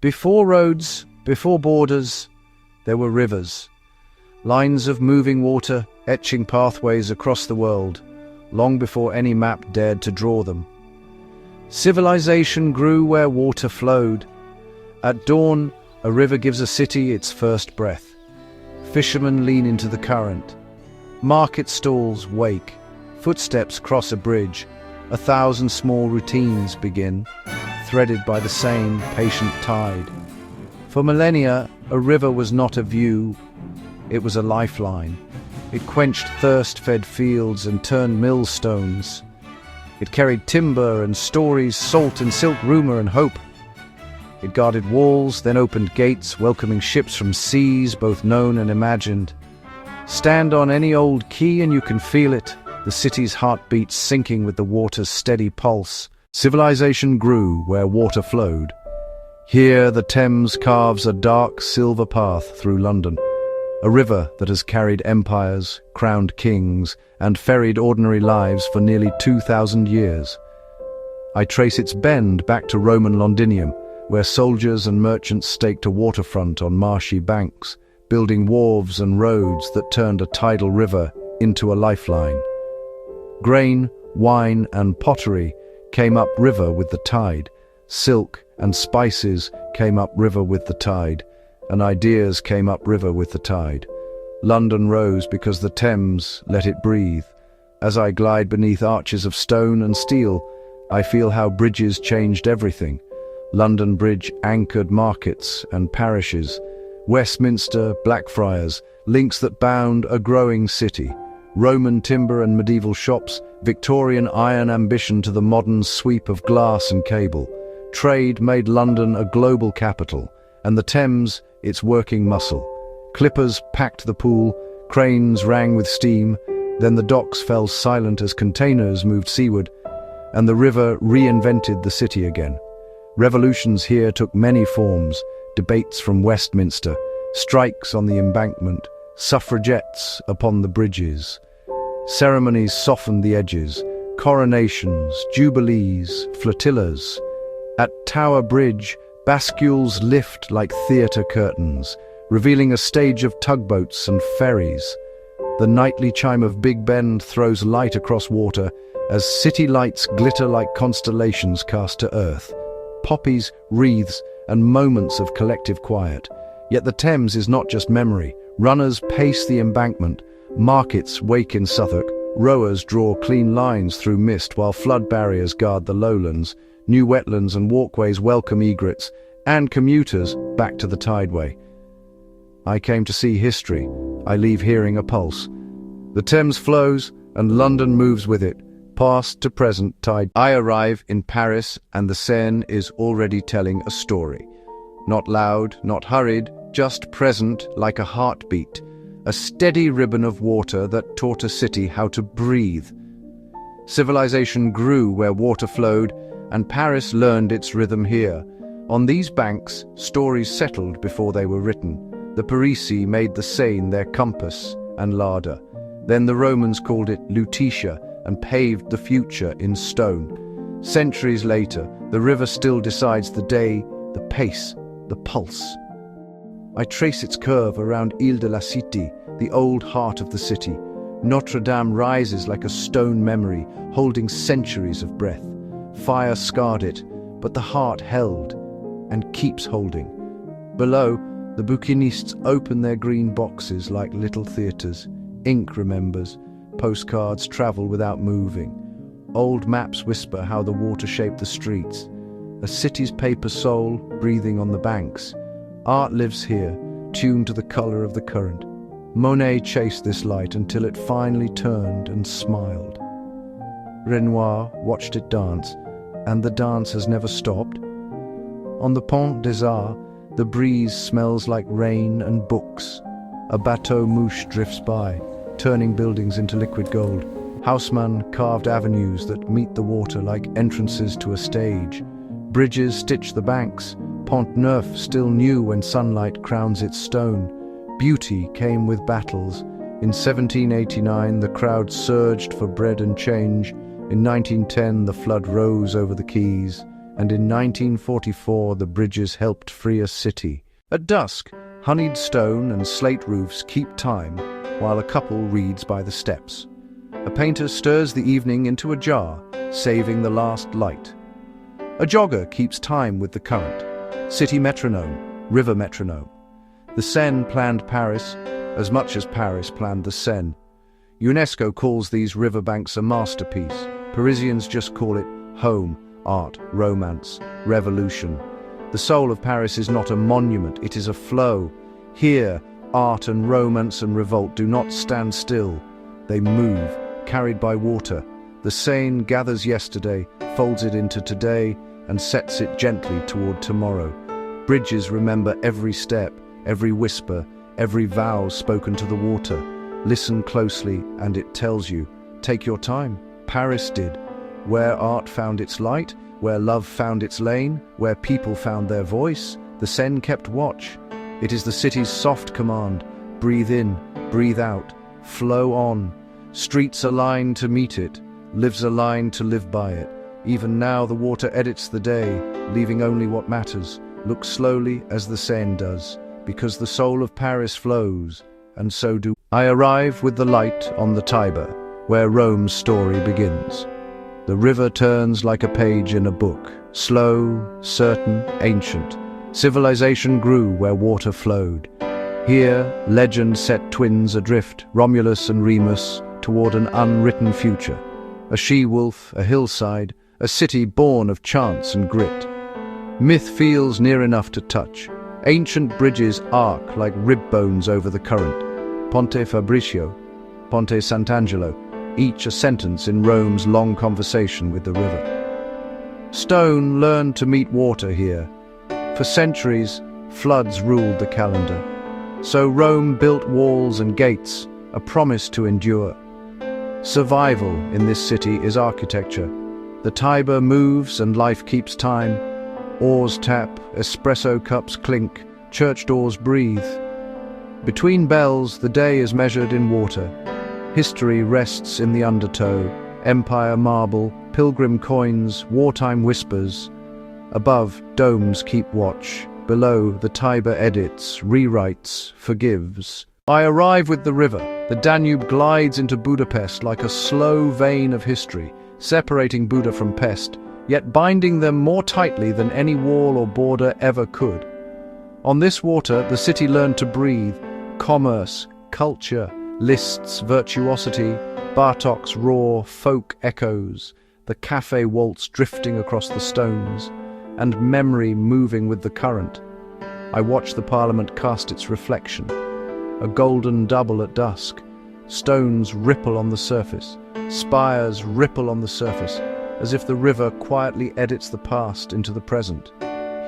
Before roads, before borders, there were rivers. Lines of moving water, etching pathways across the world, long before any map dared to draw them. Civilization grew where water flowed. At dawn, a river gives a city its first breath. Fishermen lean into the current. Market stalls wake. Footsteps cross a bridge. 1,000 small routines begin, threaded by the same patient tide. For millennia, a river was not a view, it was a lifeline. It quenched thirst-fed fields and turned millstones. It carried timber and stories, salt and silk, rumor and hope. It guarded walls, then opened gates, welcoming ships from seas both known and imagined. Stand on any old quay and you can feel it, the city's heartbeat sinking with the water's steady pulse. Civilization grew where water flowed. Here the Thames carves a dark silver path through London, a river that has carried empires, crowned kings, and ferried ordinary lives for nearly 2,000 years. I trace its bend back to Roman Londinium, where soldiers and merchants staked a waterfront on marshy banks, building wharves and roads that turned a tidal river into a lifeline. Grain, wine, and pottery came upriver with the tide. Silk and spices came upriver with the tide, and ideas came upriver with the tide. London rose because the Thames let it breathe. As I glide beneath arches of stone and steel, I feel how bridges changed everything. London Bridge anchored markets and parishes. Westminster, Blackfriars, links that bound a growing city. Roman timber and medieval shops, Victorian iron ambition to the modern sweep of glass and cable. Trade made London a global capital, and the Thames its working muscle. Clippers packed the pool, cranes rang with steam, then the docks fell silent as containers moved seaward, and the river reinvented the city again. Revolutions here took many forms: debates from Westminster, strikes on the embankment, suffragettes upon the bridges. Ceremonies softened the edges, coronations, jubilees, flotillas. At Tower Bridge, bascules lift like theatre curtains, revealing a stage of tugboats and ferries. The nightly chime of Big Ben throws light across water as city lights glitter like constellations cast to earth. Poppies, wreaths, and moments of collective quiet. Yet the Thames is not just memory. Runners pace the embankment, markets wake in Southwark, rowers draw clean lines through mist while flood barriers guard the lowlands. New wetlands and walkways welcome egrets, and commuters back to the tideway. I came to see history. I leave hearing a pulse. The Thames flows, and London moves with it, past to present tide. I arrive in Paris, and the Seine is already telling a story. Not loud, not hurried, just present like a heartbeat, a steady ribbon of water that taught a city how to breathe. Civilization grew where water flowed, and Paris learned its rhythm here. On these banks, stories settled before they were written. The Parisi made the Seine their compass and larder. Then the Romans called it Lutetia and paved the future in stone. Centuries later, the river still decides the day, the pace, the pulse. I trace its curve around Ile de la Cité, the old heart of the city. Notre Dame rises like a stone memory, holding centuries of breath. Fire scarred it, but the heart held, and keeps holding. Below, the bouquinistes open their green boxes like little theatres. Ink remembers, postcards travel without moving. Old maps whisper how the water shaped the streets. A city's paper soul breathing on the banks. Art lives here, tuned to the colour of the current. Monet chased this light until it finally turned and smiled. Renoir watched it dance, and the dance has never stopped. On the Pont des Arts, the breeze smells like rain and books. A bateau mouche drifts by, turning buildings into liquid gold. Haussmann carved avenues that meet the water like entrances to a stage. Bridges stitch the banks. Pont Neuf still new when sunlight crowns its stone. Beauty came with battles. In 1789, the crowd surged for bread and change. In 1910, the flood rose over the quays. and in 1944 the bridges helped free a city. At dusk, honeyed stone and slate roofs keep time while a couple reads by the steps. A painter stirs the evening into a jar, saving the last light. A jogger keeps time with the current. City metronome, river metronome. The Seine planned Paris as much as Paris planned the Seine. UNESCO calls these riverbanks a masterpiece. Parisians just call it home, art, romance, revolution. The soul of Paris is not a monument, it is a flow. Here, art and romance and revolt do not stand still. They move, carried by water. The Seine gathers yesterday, folds it into today, and sets it gently toward tomorrow. Bridges remember every step, every whisper, every vow spoken to the water. Listen closely, and it tells you. Take your time. Paris did. Where art found its light, where love found its lane, where people found their voice, the Seine kept watch. It is the city's soft command. Breathe in, breathe out, flow on. Streets align to meet it, lives align to live by it. Even now the water edits the day, leaving only what matters. Look slowly as the Seine does, because the soul of Paris flows, and so do I. Arrive with the light on the Tiber, where Rome's story begins. The river turns like a page in a book, slow, certain, ancient. Civilization grew where water flowed. Here, legend set twins adrift, Romulus and Remus, toward an unwritten future. A she-wolf, a hillside, a city born of chance and grit. Myth feels near enough to touch. Ancient bridges arc like rib bones over the current. Ponte Fabricio, Ponte Sant'Angelo, each a sentence in Rome's long conversation with the river. Stone learned to meet water here. For centuries, floods ruled the calendar. So Rome built walls and gates, a promise to endure. Survival in this city is architecture. The Tiber moves and life keeps time. Oars tap, espresso cups clink, church doors breathe. Between bells, the day is measured in water. History rests in the undertow. Empire marble, pilgrim coins, wartime whispers. Above, domes keep watch. Below, the Tiber edits, rewrites, forgives. I arrive with the river. The Danube glides into Budapest like a slow vein of history, separating Buda from Pest, yet binding them more tightly than any wall or border ever could. On this water, the city learned to breathe. Commerce, culture, lists, virtuosity, Bartok's raw folk echoes, the cafe waltz drifting across the stones, and memory moving with the current. I watch the Parliament cast its reflection. A golden double at dusk. Stones ripple on the surface. Spires ripple on the surface, as if the river quietly edits the past into the present.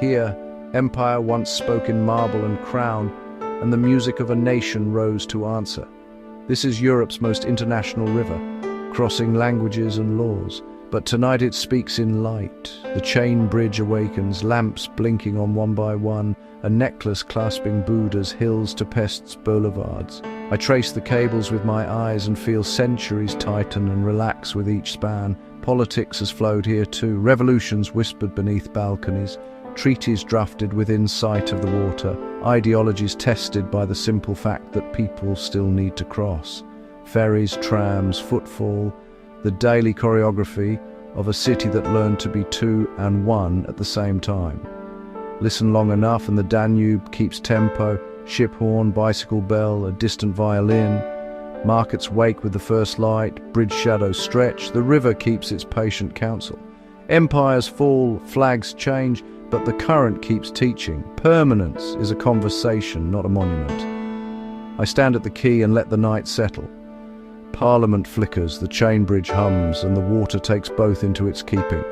Here, empire once spoke in marble and crown, and the music of a nation rose to answer. This is Europe's most international river, crossing languages and laws. But tonight it speaks in light. The chain bridge awakens, lamps blinking on one by one, a necklace clasping Buda's hills to Pest's boulevards. I trace the cables with my eyes and feel centuries tighten and relax with each span. Politics has flowed here too, revolutions whispered beneath balconies, treaties drafted within sight of the water, ideologies tested by the simple fact that people still need to cross. Ferries, trams, footfall, the daily choreography of a city that learned to be two and one at the same time. Listen long enough and the Danube keeps tempo, ship horn, bicycle bell, a distant violin. Markets wake with the first light, bridge shadows stretch, the river keeps its patient counsel. Empires fall, flags change, but the current keeps teaching. Permanence is a conversation, not a monument. I stand at the quay and let the night settle. Parliament flickers, the chain bridge hums, and the water takes both into its keeping.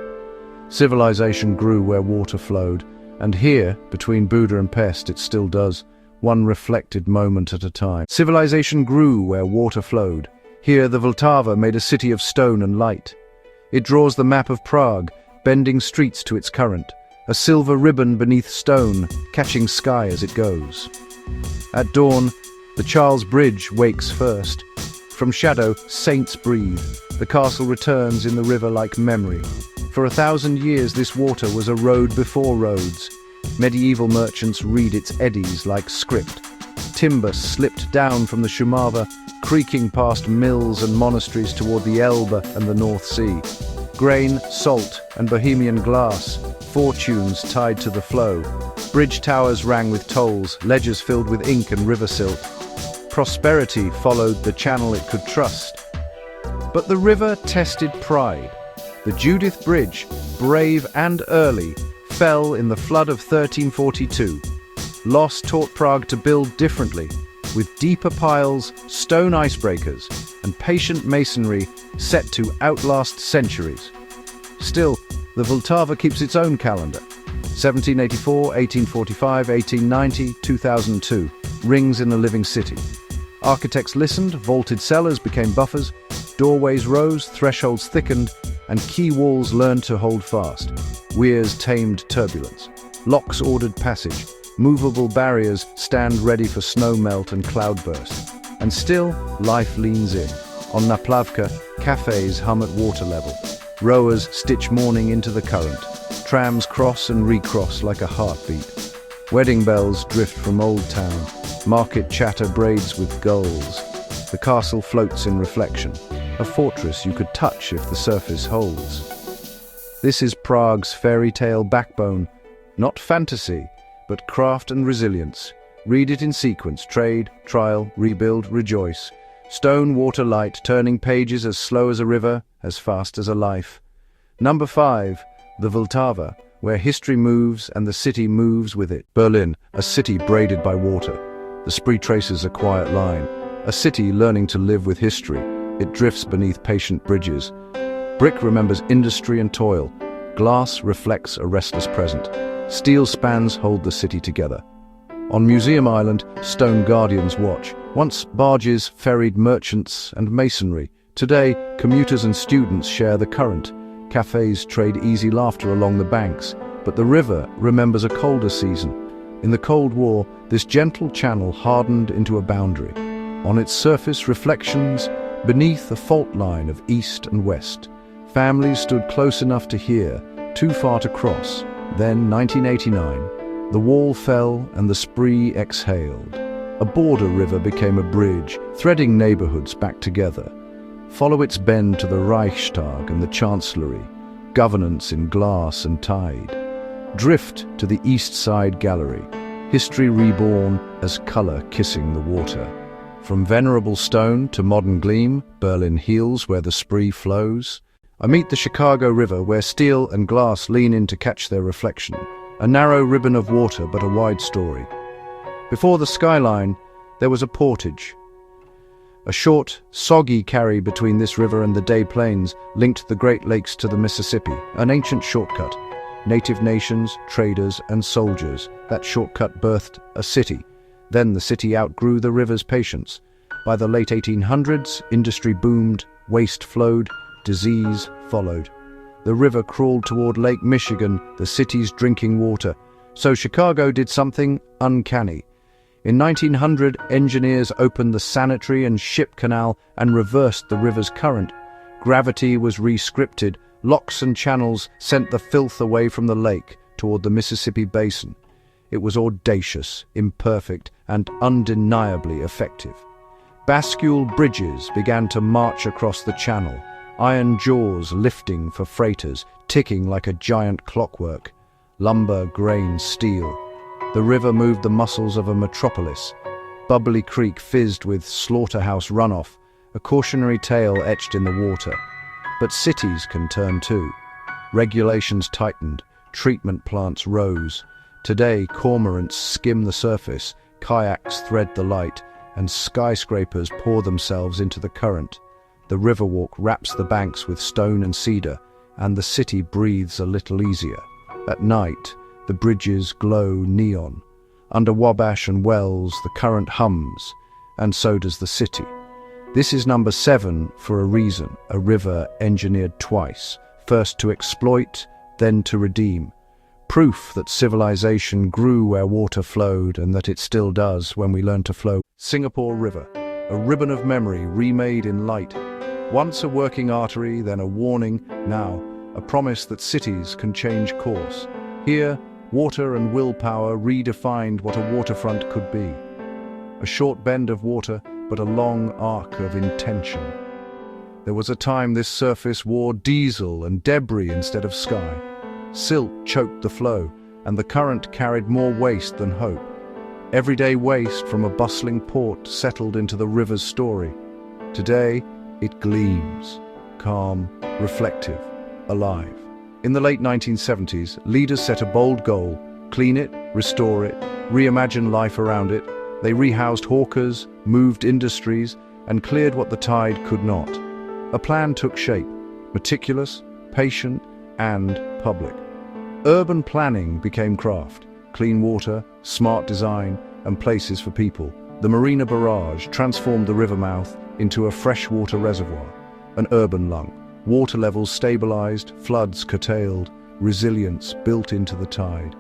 Civilization grew where water flowed, and here, between Buda and Pest, it still does, one reflected moment at a time. Civilization grew where water flowed. Here, the Vltava made a city of stone and light. It draws the map of Prague, bending streets to its current, a silver ribbon beneath stone, catching sky as it goes. At dawn, the Charles Bridge wakes first. From shadow, saints breathe. The castle returns in the river like memory. For 1,000 years, this water was a road before roads. Medieval merchants read its eddies like script. Timber slipped down from the Shumava, creaking past mills and monasteries toward the Elbe and the North Sea. Grain, salt, and Bohemian glass, fortunes tied to the flow. Bridge towers rang with tolls, ledgers filled with ink and river silt. Prosperity followed the channel it could trust. But the river tested pride. The Judith Bridge, brave and early, fell in the flood of 1342. Loss taught Prague to build differently, with deeper piles, stone icebreakers, and patient masonry set to outlast centuries. Still, the Vltava keeps its own calendar. 1784, 1845, 1890, 2002, rings in a living city. Architects listened, vaulted cellars became buffers, doorways rose, thresholds thickened, and quay walls learned to hold fast. Weirs tamed turbulence. Locks ordered passage. Movable barriers stand ready for snow melt and cloudburst. And still, life leans in. On Naplavka, cafes hum at water level. Rowers stitch morning into the current. Trams cross and recross like a heartbeat. Wedding bells drift from Old Town. Market chatter braids with gulls. The castle floats in reflection. A fortress you could touch if the surface holds. This is Prague's fairy tale backbone. Not fantasy, but craft and resilience. Read it in sequence: trade, trial, rebuild, rejoice. Stone, water, light, turning pages as slow as a river, as fast as a life. Number 5, the Vltava, where history moves and the city moves with it. Berlin, a city braided by water. The spree traces a quiet line. A city learning to live with history. It drifts beneath patient bridges. Brick remembers industry and toil. Glass reflects a restless present. Steel spans hold the city together. On Museum Island, stone guardians watch. Once barges ferried merchants and masonry. Today, commuters and students share the current. Cafes trade easy laughter along the banks. But the river remembers a colder season. In the Cold War, this gentle channel hardened into a boundary. On its surface, reflections beneath a fault line of east and west. Families stood close enough to hear, too far to cross. Then, 1989, the wall fell and the spree exhaled. A border river became a bridge, threading neighborhoods back together. Follow its bend to the Reichstag and the Chancellery, governance in glass and tide. Drift to the East Side Gallery, history reborn as color kissing the water. From venerable stone to modern gleam, Berlin heals where the spree flows. I meet the Chicago River, where steel and glass lean in to catch their reflection. A narrow ribbon of water, but a wide story. Before the skyline, there was a portage. A short, soggy carry between this river and the Des Plaines linked the Great Lakes to the Mississippi, an ancient shortcut. Native nations, traders, and soldiers. That shortcut birthed a city. Then the city outgrew the river's patience. By the late 1800s, industry boomed, waste flowed, disease followed. The river crawled toward Lake Michigan, the city's drinking water. So Chicago did something uncanny. In 1900, engineers opened the sanitary and ship canal and reversed the river's current. Gravity was re-scripted. Locks and channels sent the filth away from the lake toward the Mississippi basin. It was audacious, imperfect, and undeniably effective. Bascule bridges began to march across the channel, iron jaws lifting for freighters, ticking like a giant clockwork. Lumber, grain, steel. The river moved the muscles of a metropolis. Bubbly Creek fizzed with slaughterhouse runoff, a cautionary tale etched in the water. But cities can turn too. Regulations tightened, treatment plants rose. Today, cormorants skim the surface, kayaks thread the light, and skyscrapers pour themselves into the current. The Riverwalk wraps the banks with stone and cedar, and the city breathes a little easier. At night, the bridges glow neon. Under Wabash and Wells, the current hums, and so does the city. This is number 7 for a reason, a river engineered twice, first to exploit, then to redeem. Proof that civilization grew where water flowed and that it still does when we learn to flow. Singapore River, a ribbon of memory remade in light. Once a working artery, then a warning, now a promise that cities can change course. Here, water and willpower redefined what a waterfront could be. A short bend of water, but a long arc of intention. There was a time this surface wore diesel and debris instead of sky. Silt choked the flow, and the current carried more waste than hope. Everyday waste from a bustling port settled into the river's story. Today, it gleams, calm, reflective, alive. In the late 1970s, leaders set a bold goal: clean it, restore it, reimagine life around it. They rehoused hawkers, moved industries, and cleared what the tide could not. A plan took shape, meticulous, patient, and public. Urban planning became craft: clean water, smart design, and places for people. The Marina Barrage transformed the river mouth into a freshwater reservoir, an urban lung. Water levels stabilized, floods curtailed, resilience built into the tide.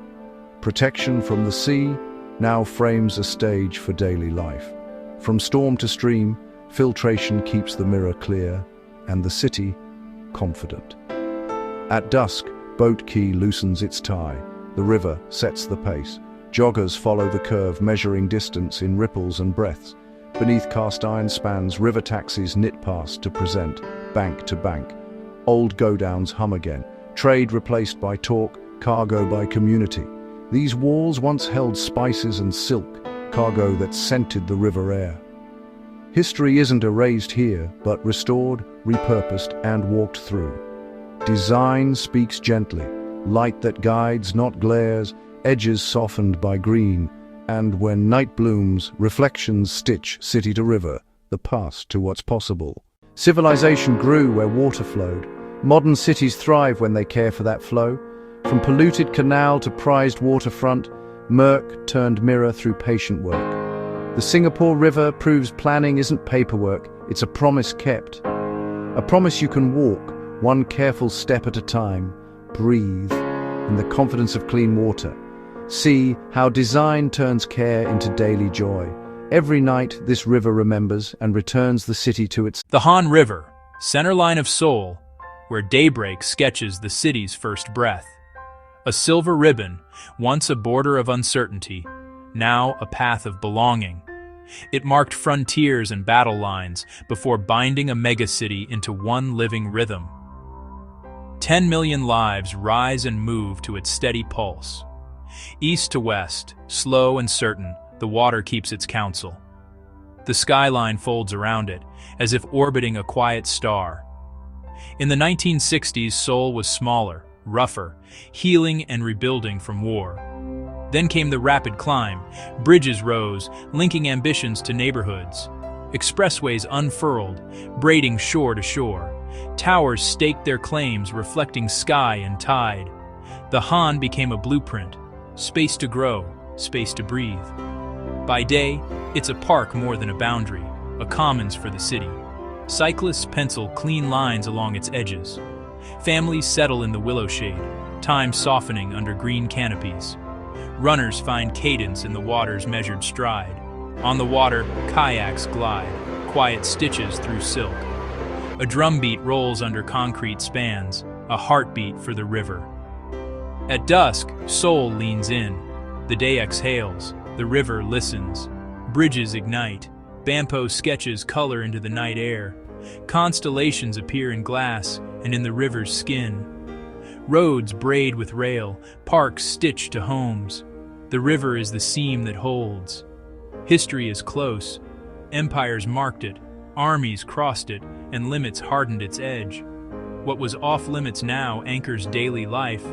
Protection from the sea now frames a stage for daily life. From storm to stream, filtration keeps the mirror clear, and the city confident. At dusk, Boat Quay loosens its tie. The river sets the pace. Joggers follow the curve, measuring distance in ripples and breaths. Beneath cast-iron spans, river taxis knit past to present, bank to bank. Old go-downs hum again, trade replaced by talk, cargo by community. These walls once held spices and silk, cargo that scented the river air. History isn't erased here, but restored, repurposed, and walked through. Design speaks gently, light that guides, not glares, edges softened by green, and when night blooms, reflections stitch city to river, the past to what's possible. Civilization grew where water flowed. Modern cities thrive when they care for that flow. From polluted canal to prized waterfront, murk turned mirror through patient work. The Singapore River proves planning isn't paperwork, it's a promise kept. A promise you can walk, one careful step at a time, breathe, in the confidence of clean water. See how design turns care into daily joy. Every night, this river remembers and returns the city to its... The Han River, center line of Seoul, where daybreak sketches the city's first breath. A silver ribbon, once a border of uncertainty, now a path of belonging. It marked frontiers and battle lines before binding a megacity into one living rhythm. 10 million lives rise and move to its steady pulse. East to west, slow and certain, the water keeps its counsel. The skyline folds around it, as if orbiting a quiet star. In the 1960s, Seoul was smaller, rougher, healing and rebuilding from war. Then came the rapid climb. Bridges rose, linking ambitions to neighborhoods. Expressways unfurled, braiding shore to shore. Towers staked their claims, reflecting sky and tide. The Han became a blueprint, space to grow, space to breathe. By day, it's a park more than a boundary, a commons for the city. Cyclists pencil clean lines along its edges. Families settle in the willow shade, time softening under green canopies. Runners find cadence in the water's measured stride. On the water, kayaks glide, quiet stitches through silk. A drumbeat rolls under concrete spans, a heartbeat for the river. At dusk, Seoul leans in. The day exhales, the river listens. Bridges ignite, Bampo sketches color into the night air. Constellations appear in glass and in the river's skin. Roads braid with rail, parks stitched to homes. The river is the seam that holds. History is close. Empires marked it, armies crossed it, and limits hardened its edge. What was off limits now anchors daily life.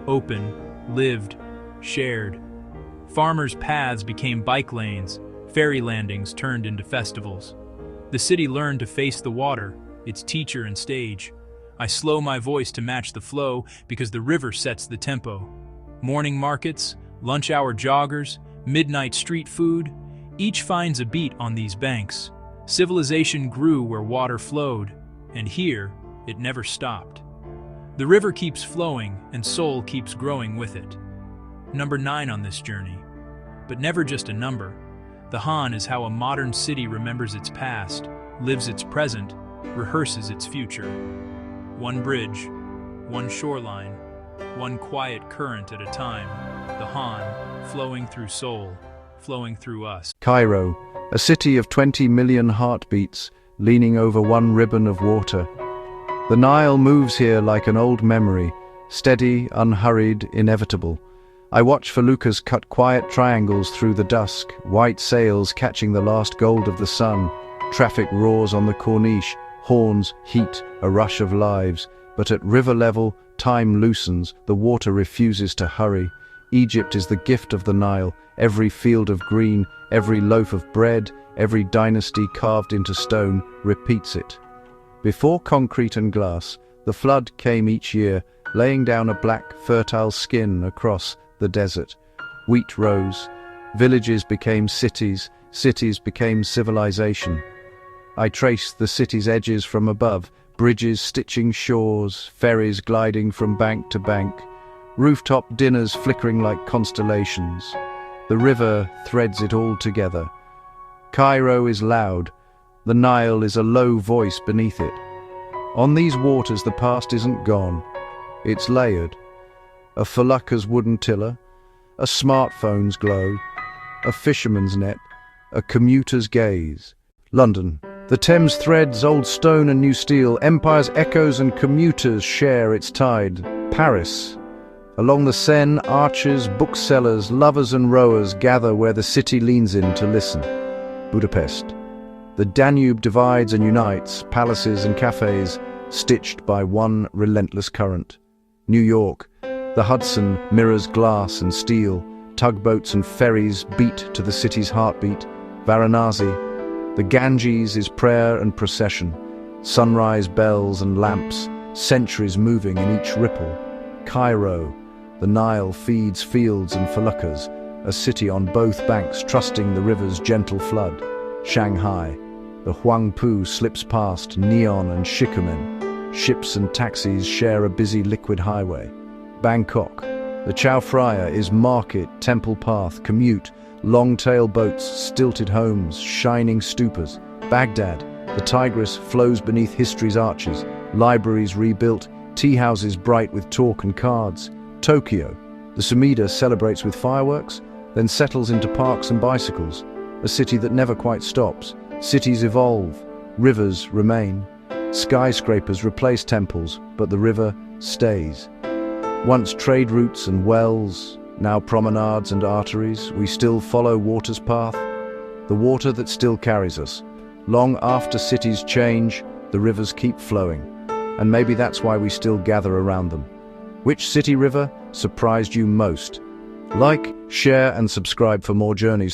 Open, lived, shared. Farmers' paths became bike lanes, ferry landings turned into festivals. The city learned to face the water, its teacher and stage. I slow my voice to match the flow because the river sets the tempo. Morning markets, lunch hour joggers, midnight street food, each finds a beat on these banks. Civilization grew where water flowed, and here it never stopped. The river keeps flowing, and Seoul keeps growing with it. Number 9 on this journey. But never just a number. The Han is how a modern city remembers its past, lives its present, rehearses its future. One bridge, one shoreline, one quiet current at a time, the Han, flowing through Seoul, flowing through us. Cairo, a city of 20 million heartbeats, leaning over one ribbon of water. The Nile moves here like an old memory, steady, unhurried, inevitable. I watch feluccas cut quiet triangles through the dusk, white sails catching the last gold of the sun. Traffic roars on the Corniche, horns, heat, a rush of lives. But at river level, time loosens, the water refuses to hurry. Egypt is the gift of the Nile, every field of green, every loaf of bread, every dynasty carved into stone repeats it. Before concrete and glass, the flood came each year, laying down a black, fertile skin across the desert. Wheat rose, villages became cities, cities became civilization. I traced the city's edges from above, bridges stitching shores, ferries gliding from bank to bank, rooftop dinners flickering like constellations. The river threads it all together. Cairo is loud, the Nile is a low voice beneath it. On these waters the past isn't gone, it's layered. A felucca's wooden tiller, a smartphone's glow, a fisherman's net, a commuter's gaze. London. The Thames threads old stone and new steel, empires echoes and commuters share its tide. Paris. Along the Seine, archers, booksellers, lovers and rowers gather where the city leans in to listen. Budapest. The Danube divides and unites, palaces and cafes, stitched by one relentless current. New York. The Hudson mirrors glass and steel, tugboats and ferries beat to the city's heartbeat. Varanasi. The Ganges is prayer and procession, sunrise bells and lamps, centuries moving in each ripple. Cairo, the Nile feeds fields and feluccas, a city on both banks trusting the river's gentle flood. Shanghai, the Huangpu slips past neon and shikumen, ships and taxis share a busy liquid highway. Bangkok, the Chao Phraya is market, temple path, commute, long-tail boats, stilted homes, shining stupas. Baghdad, the Tigris flows beneath history's arches, libraries rebuilt, tea-houses bright with talk and cards. Tokyo, the Sumida celebrates with fireworks, then settles into parks and bicycles, a city that never quite stops. Cities evolve, rivers remain. Skyscrapers replace temples, but the river stays. Once trade routes and wells, now promenades and arteries, we still follow water's path, the water that still carries us. Long after cities change, the rivers keep flowing, and maybe that's why we still gather around them. Which city river surprised you most? Like, share and subscribe for more journeys